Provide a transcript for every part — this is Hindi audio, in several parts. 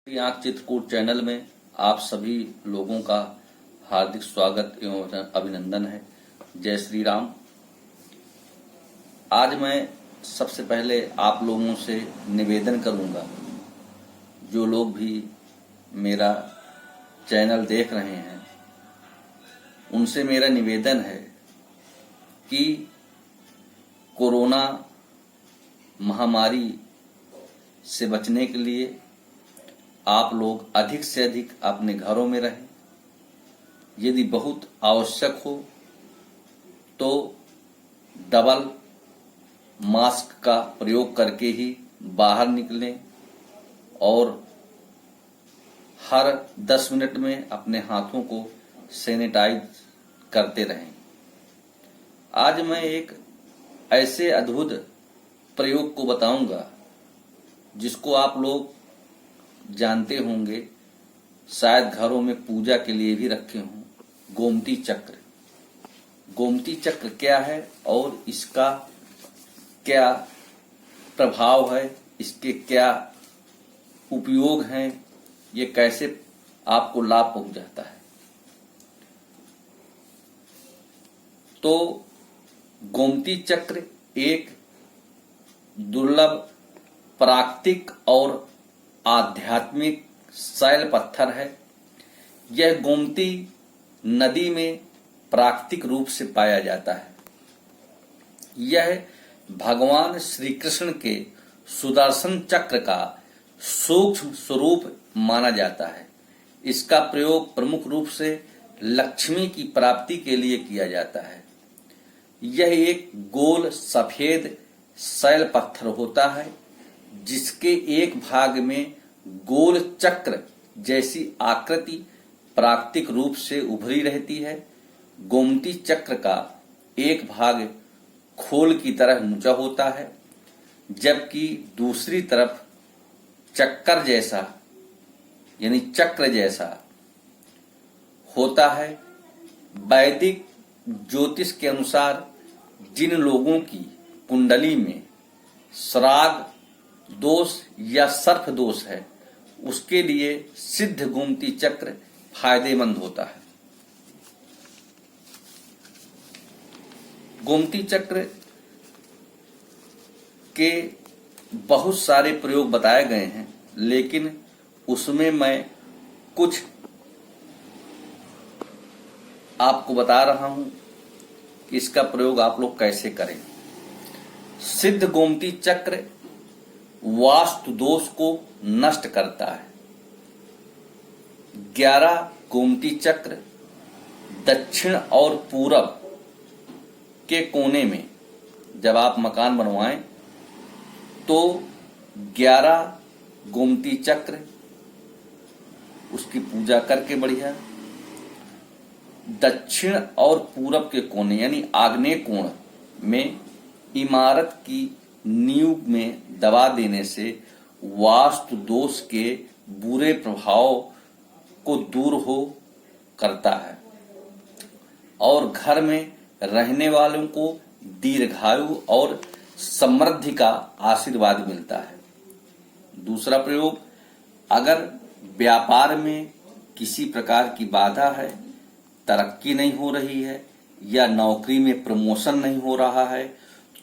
आंख चित्रकूट चैनल में आप सभी लोगों का हार्दिक स्वागत एवं अभिनंदन है। जय श्री राम। आज मैं सबसे पहले आप लोगों से निवेदन करूंगा, जो लोग भी मेरा चैनल देख रहे हैं उनसे मेरा निवेदन है कि कोरोना महामारी से बचने के लिए आप लोग अधिक से अधिक अपने घरों में रहें। यदि बहुत आवश्यक हो तो डबल मास्क का प्रयोग करके ही बाहर निकलें और हर 10 मिनट में अपने हाथों को सैनिटाइज करते रहें। आज मैं एक ऐसे अद्भुत प्रयोग को बताऊंगा जिसको आप लोग जानते होंगे, शायद घरों में पूजा के लिए भी रखे हों। गोमती चक्र। गोमती चक्र क्या है और इसका क्या प्रभाव है, इसके क्या उपयोग हैं, ये कैसे आपको लाभ पहुंचाता है। तो गोमती चक्र एक दुर्लभ प्राकृतिक और आध्यात्मिक शैल पत्थर है। यह गोमती नदी में प्राकृतिक रूप से पाया जाता है। यह भगवान श्री कृष्ण के सुदर्शन चक्र का सूक्ष्म स्वरूप माना जाता है। इसका प्रयोग प्रमुख रूप से लक्ष्मी की प्राप्ति के लिए किया जाता है। यह एक गोल सफेद शैल पत्थर होता है जिसके एक भाग में गोल चक्र जैसी आकृति प्राकृतिक रूप से उभरी रहती है। गोमती चक्र का एक भाग खोल की तरह ऊंचा होता है, जबकि दूसरी तरफ चक्कर जैसा यानी चक्र जैसा होता है। वैदिक ज्योतिष के अनुसार जिन लोगों की कुंडली में श्राद्ध दोष या सर्प दोष है, उसके लिए सिद्ध गोमती चक्र फायदेमंद होता है। गोमती चक्र के बहुत सारे प्रयोग बताए गए हैं, लेकिन उसमें मैं कुछ आपको बता रहा हूं कि इसका प्रयोग आप लोग कैसे करें। सिद्ध गोमती चक्र वास्तु दोष को नष्ट करता है। 11 गोमती चक्र दक्षिण और पूरब के कोने में जब आप मकान बनवाएं तो 11 गोमती चक्र उसकी पूजा करके बढ़िया दक्षिण और पूरब के कोने यानी आग्नेय कोण में इमारत की नींव में दबा देने से वास्तु दोष के बुरे प्रभाव को दूर हो करता है और घर में रहने वालों को दीर्घायु और समृद्धि का आशीर्वाद मिलता है। दूसरा प्रयोग, अगर व्यापार में किसी प्रकार की बाधा है, तरक्की नहीं हो रही है या नौकरी में प्रमोशन नहीं हो रहा है,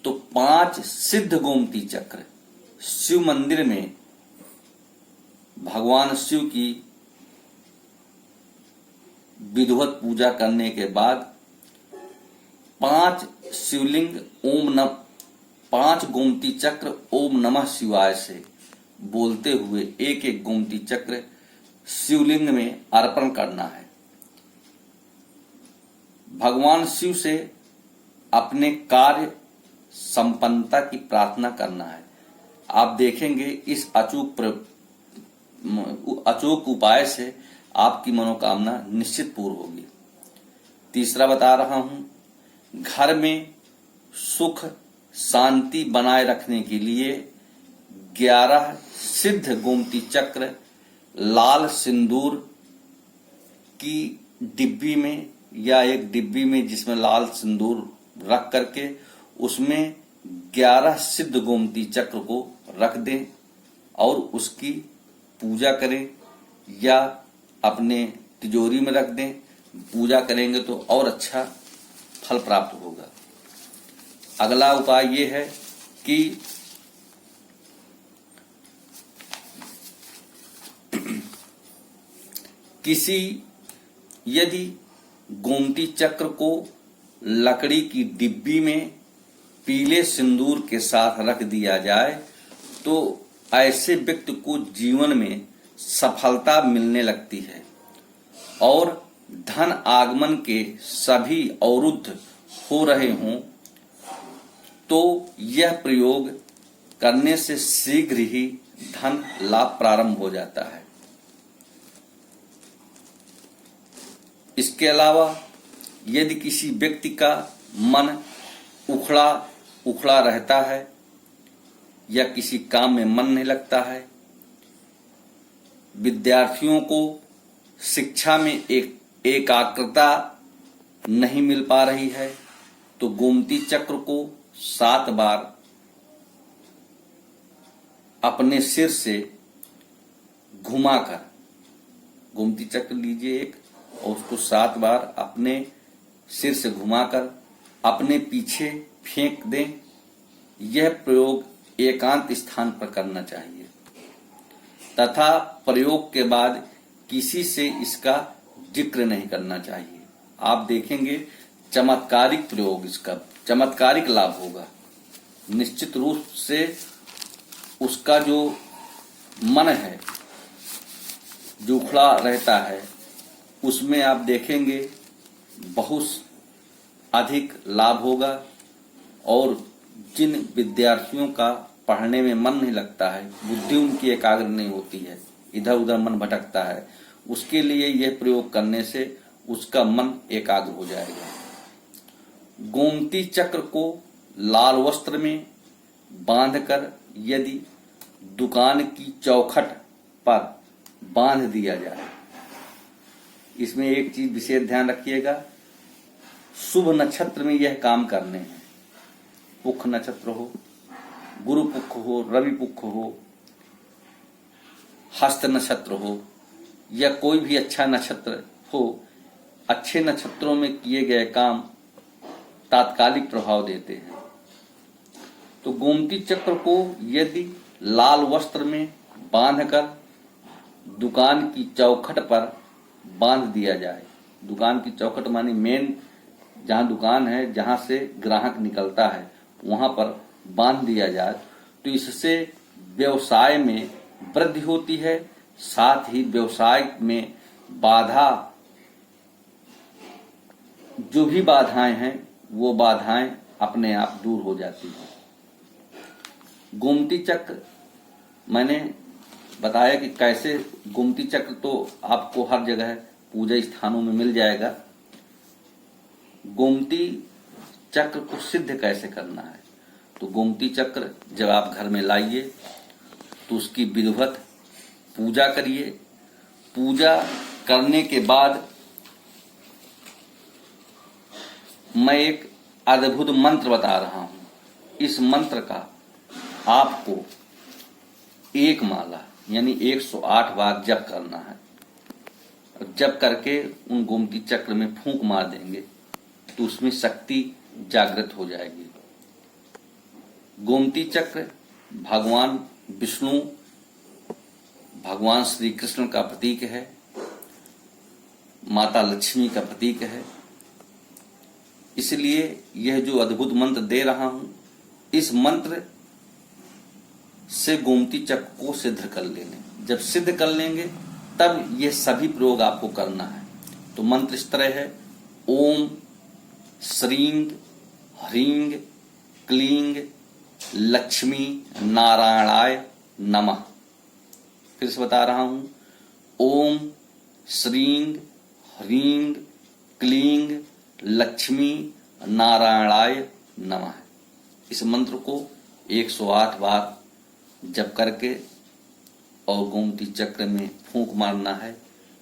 तो 5 सिद्ध गोमती चक्र शिव मंदिर में भगवान शिव की विधिवत पूजा करने के बाद 5 शिवलिंग 5 गोमती चक्र ओम नमः शिवाय से बोलते हुए एक एक गोमती चक्र शिवलिंग में अर्पण करना है। भगवान शिव से अपने कार्य संपन्नता की प्रार्थना करना है। आप देखेंगे इस अचूक उपाय से आपकी मनोकामना निश्चित पूर्ण होगी। तीसरा बता रहा हूं, घर में सुख शांति बनाए रखने के लिए 11 सिद्ध गोमती चक्र लाल सिंदूर की डिब्बी में या एक डिब्बी में जिसमें लाल सिंदूर रख करके उसमें 11 सिद्ध गोमती चक्र को रख दें और उसकी पूजा करें या अपने तिजोरी में रख दें। पूजा करेंगे तो और अच्छा फल प्राप्त होगा। अगला उपाय ये है कि यदि गोमती चक्र को लकड़ी की डिब्बी में पीले सिंदूर के साथ रख दिया जाए तो ऐसे व्यक्ति को जीवन में सफलता मिलने लगती है और धन आगमन के सभी अवरुद्ध हो रहे हों तो यह प्रयोग करने से शीघ्र ही धन लाभ प्रारंभ हो जाता है। इसके अलावा यदि किसी व्यक्ति का मन उखड़ा रहता है या किसी काम में मन नहीं लगता है, विद्यार्थियों को शिक्षा में एकाग्रता नहीं मिल पा रही है, तो गोमती चक्र को 7 बार अपने सिर से घुमाकर, गोमती चक्र लीजिए एक और उसको 7 बार अपने सिर से घुमाकर अपने पीछे फेंक दें। यह प्रयोग एकांत स्थान पर करना चाहिए तथा प्रयोग के बाद किसी से इसका जिक्र नहीं करना चाहिए। आप देखेंगे चमत्कारिक प्रयोग, इसका चमत्कारिक लाभ होगा। निश्चित रूप से उसका जो मन है, जो उखड़ा रहता है, उसमें आप देखेंगे बहुत अधिक लाभ होगा। और जिन विद्यार्थियों का पढ़ने में मन नहीं लगता है, बुद्धि उनकी एकाग्र नहीं होती है, इधर उधर मन भटकता है, उसके लिए यह प्रयोग करने से उसका मन एकाग्र हो जाएगा। गोमती चक्र को लाल वस्त्र में बांधकर यदि दुकान की चौखट पर बांध दिया जाए, इसमें एक चीज विशेष ध्यान रखिएगा, शुभ नक्षत्र में यह काम करने हैं। पुख नक्षत्र हो, गुरु पुख हो, रवि पुख हो, हस्त नक्षत्र हो या कोई भी अच्छा नक्षत्र हो, अच्छे नक्षत्रों में किए गए काम तात्कालिक प्रभाव देते हैं। तो गोमती चक्र को यदि लाल वस्त्र में बांधकर दुकान की चौखट पर बांध दिया जाए, दुकान की चौखट मानी मेन जहां दुकान है, जहां से ग्राहक निकलता है, वहां पर बांध दिया जाए तो इससे व्यवसाय में वृद्धि होती है, साथ ही व्यवसाय में बाधा, जो भी बाधाएं हैं वो बाधाएं अपने आप दूर हो जाती हैं। गोमती चक्र मैंने बताया कि कैसे, गोमती चक्र तो आपको हर जगह पूजा स्थानों में मिल जाएगा। गोमती चक्र को सिद्ध कैसे करना है, तो गोमती चक्र जब आप घर में लाइए तो उसकी विधिवत पूजा करिए। पूजा करने के बाद मैं एक अद्भुत मंत्र बता रहा हूं। इस मंत्र का आपको एक माला यानी 108 बार जप करना है। जप करके उन गोमती चक्र में फूंक मार देंगे तो उसमें शक्ति जागृत हो जाएगी। गोमती चक्र भगवान विष्णु, भगवान श्री कृष्ण का प्रतीक है, माता लक्ष्मी का प्रतीक है। इसलिए यह जो अद्भुत मंत्र दे रहा हूं, इस मंत्र से गोमती चक्र को सिद्ध कर लेंगे। जब सिद्ध कर लेंगे तब ये सभी प्रयोग आपको करना है। तो मंत्र इस तरह है, ओम श्रीं ह्रीं क्लीं लक्ष्मी नारायणाय नमः। फिर से बता रहा हूं, ओम श्रीं ह्रीं क्लीं लक्ष्मी नारायणाय नमः। इस मंत्र को 108 बार जप करके और गोमती चक्र में फूंक मारना है।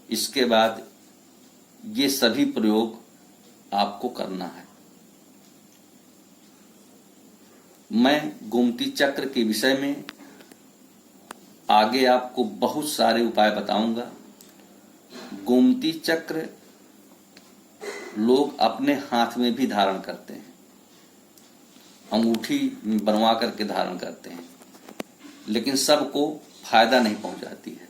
इसके बाद ये सभी प्रयोग आपको करना है। मैं गोमती चक्र के विषय में आगे आपको बहुत सारे उपाय बताऊंगा। गोमती चक्र लोग अपने हाथ में भी धारण करते हैं, अंगूठी बनवा करके धारण करते हैं, लेकिन सबको फायदा नहीं पहुंचाती है।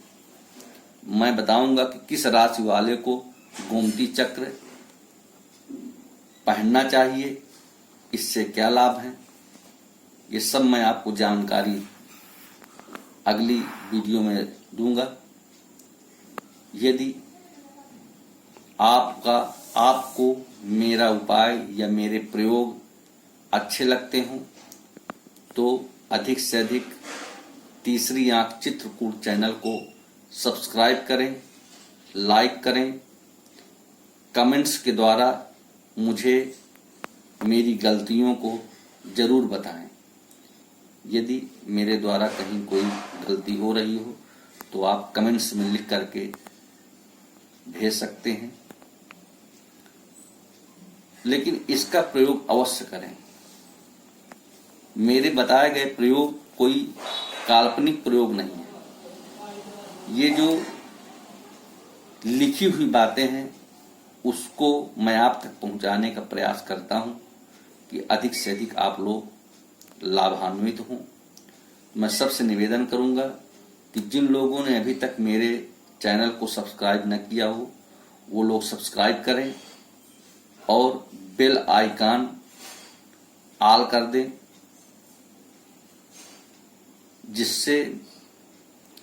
मैं बताऊंगा कि किस राशि वाले को गोमती चक्र पहनना चाहिए, इससे क्या लाभ है, ये सब मैं आपको जानकारी अगली वीडियो में दूंगा। यदि आपको मेरा उपाय या मेरे प्रयोग अच्छे लगते हों तो अधिक से अधिक तीसरी आंख चित्रकूट चैनल को सब्सक्राइब करें, लाइक करें, कमेंट्स के द्वारा मुझे मेरी गलतियों को जरूर बताएं। यदि मेरे द्वारा कहीं कोई गलती हो रही हो तो आप कमेंट्स में लिख करके भेज सकते हैं, लेकिन इसका प्रयोग अवश्य करें। मेरे बताए गए प्रयोग कोई काल्पनिक प्रयोग नहीं है। ये जो लिखी हुई बातें हैं उसको मैं आप तक पहुंचाने का प्रयास करता हूं कि अधिक से अधिक आप लोग लाभान्वित हों। मैं सबसे निवेदन करूंगा कि जिन लोगों ने अभी तक मेरे चैनल को सब्सक्राइब न किया हो वो लोग सब्सक्राइब करें और बेल आइकन ऑल कर दें, जिससे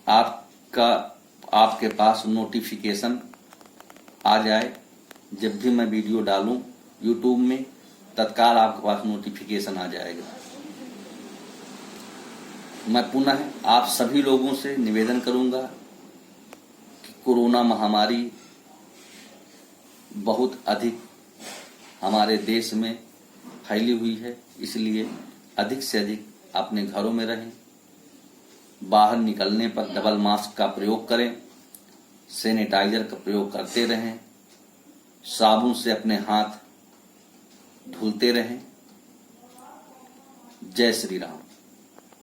आपके पास नोटिफिकेशन आ जाए। जब भी मैं वीडियो डालूं यूट्यूब में तत्काल आपके पास नोटिफिकेशन आ जाएगा। मैं पुनः आप सभी लोगों से निवेदन करूंगा कि कोरोना महामारी बहुत अधिक हमारे देश में फैली हुई है, इसलिए अधिक से अधिक अपने घरों में रहें। बाहर निकलने पर डबल मास्क का प्रयोग करें, सैनिटाइजर का प्रयोग करते रहें, साबुन से अपने हाथ धुलते रहें। जय श्री राम।